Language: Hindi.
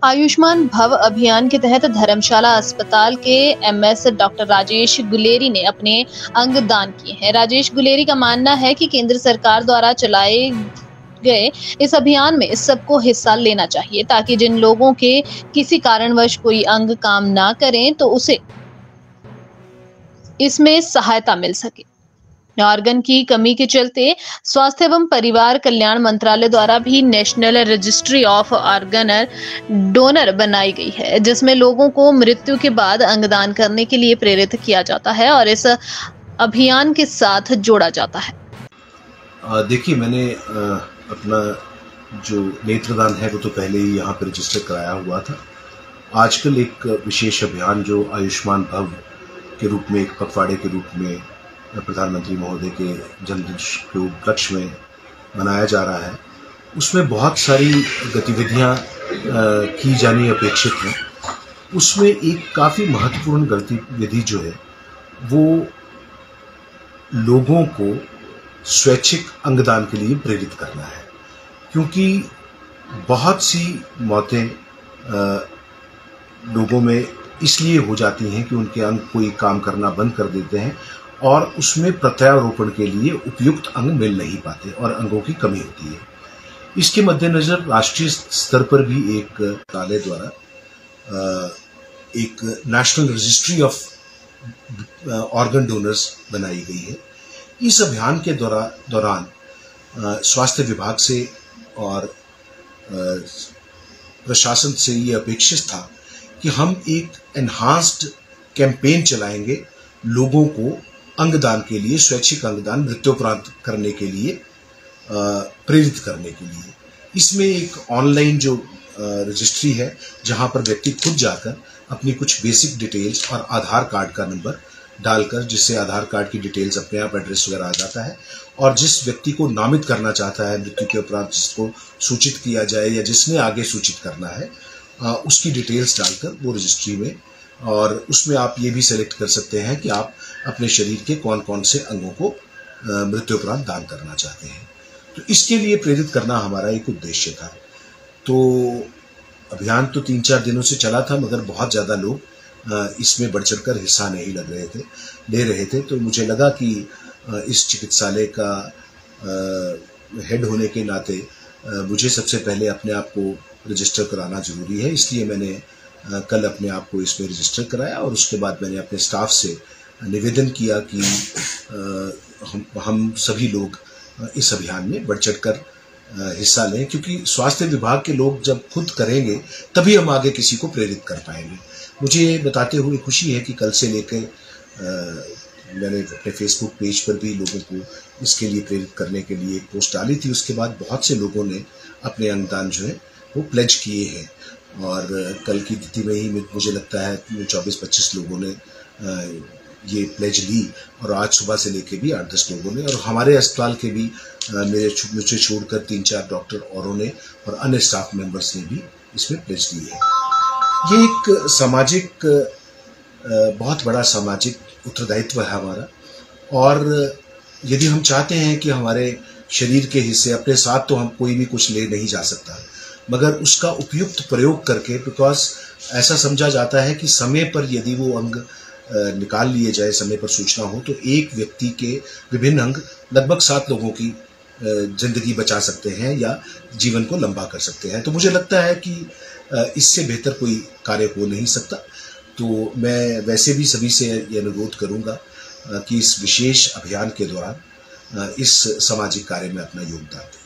आयुष्मान भव अभियान के तहत धर्मशाला अस्पताल के एमएस डॉक्टर राजेश गुलेरी ने अपने अंग दान किए हैं। राजेश गुलेरी का मानना है कि केंद्र सरकार द्वारा चलाए गए इस अभियान में सबको हिस्सा लेना चाहिए ताकि जिन लोगों के किसी कारणवश कोई अंग काम ना करें तो उसे इसमें सहायता मिल सके। ऑर्गन की कमी के चलते स्वास्थ्य एवं परिवार कल्याण मंत्रालय द्वारा भी national registry of organ donor बनाई गई है, जिसमें लोगों को मृत्यु के बाद अंगदान करने के लिए प्रेरित किया जाता है और इस अभियान के साथ जोड़ा जाता है। देखिए, मैंने अपना जो नेत्रदान है वो तो पहले ही यहाँ पर रजिस्टर कराया हुआ था। आजकल एक विशेष अभियान जो आयुष्मान भव के रूप में, एक पखवाड़े के रूप में प्रधानमंत्री महोदय के जन्मदिन के उपलक्ष्य में मनाया जा रहा है, उसमें बहुत सारी गतिविधियां की जानी अपेक्षित हैं। उसमें एक काफ़ी महत्वपूर्ण गतिविधि जो है वो लोगों को स्वैच्छिक अंगदान के लिए प्रेरित करना है, क्योंकि बहुत सी मौतें लोगों में इसलिए हो जाती हैं कि उनके अंग कोई काम करना बंद कर देते हैं और उसमें प्रत्यारोपण के लिए उपयुक्त अंग मिल नहीं पाते और अंगों की कमी होती है। इसके मद्देनजर राष्ट्रीय स्तर पर भी एक मंत्रालय द्वारा एक national registry of organ donors बनाई गई है। इस अभियान के दौरान स्वास्थ्य विभाग से और प्रशासन से ये अपेक्षित था कि हम एक एनहांस्ड कैंपेन चलाएंगे लोगों को अंगदान के लिए, स्वैच्छिक अंगदान मृत्युपरांत करने के लिए प्रेरित करने के लिए। इसमें एक ऑनलाइन जो रजिस्ट्री है जहां पर व्यक्ति खुद जाकर अपनी कुछ बेसिक डिटेल्स और आधार कार्ड का नंबर डालकर, जिससे आधार कार्ड की डिटेल्स अपने आप एड्रेस वगैरह आ जाता है, और जिस व्यक्ति को नामित करना चाहता है मृत्यु के उपरांत, जिसको सूचित किया जाए या जिसने आगे सूचित करना है, उसकी डिटेल्स डालकर वो रजिस्ट्री में, और उसमें आप ये भी सेलेक्ट कर सकते हैं कि आप अपने शरीर के कौन कौन से अंगों को मृत्युपरांत दान करना चाहते हैं। तो इसके लिए प्रेरित करना हमारा एक उद्देश्य था। तो अभियान तो 3-4 दिनों से चला था, मगर बहुत ज़्यादा लोग इसमें बढ़ चढ़कर हिस्सा नहीं ले रहे थे। तो मुझे लगा कि इस चिकित्सालय का हेड होने के नाते मुझे सबसे पहले अपने आप को रजिस्टर कराना जरूरी है। इसलिए मैंने कल अपने आप को इसमें रजिस्टर कराया और उसके बाद मैंने अपने स्टाफ से निवेदन किया कि हम सभी लोग इस अभियान में बढ़ चढ़कर हिस्सा लें, क्योंकि स्वास्थ्य विभाग के लोग जब खुद करेंगे तभी हम आगे किसी को प्रेरित कर पाएंगे। मुझे बताते हुए खुशी है कि कल से लेकर मैंने अपने फेसबुक पेज पर भी लोगों को इसके लिए प्रेरित करने के लिए एक पोस्ट डाली थी। उसके बाद बहुत से लोगों ने अपने अंगदान जो है वो प्लेज किए हैं, और कल की तिथि में ही मुझे लगता है 24-25 लोगों ने ये प्लेज ली, और आज सुबह से लेके भी 8-10 लोगों ने, और हमारे अस्पताल के भी मुझे छोड़कर 3-4 डॉक्टर औरों ने और अन्य स्टाफ मेंबर्स ने भी इसमें प्लेज ली है। ये एक सामाजिक, बहुत बड़ा सामाजिक उत्तरदायित्व है हमारा, और यदि हम चाहते हैं कि हमारे शरीर के हिस्से, अपने साथ तो हम कोई भी कुछ ले नहीं जा सकता, मगर उसका उपयुक्त प्रयोग करके, बिकॉज ऐसा समझा जाता है कि समय पर यदि वो अंग निकाल लिए जाए, समय पर सूचना हो, तो एक व्यक्ति के विभिन्न अंग लगभग 7 लोगों की जिंदगी बचा सकते हैं या जीवन को लंबा कर सकते हैं। तो मुझे लगता है कि इससे बेहतर कोई कार्य हो नहीं सकता। तो मैं वैसे भी सभी से ये अनुरोध करूंगा कि इस विशेष अभियान के दौरान इस सामाजिक कार्य में अपना योगदान दें।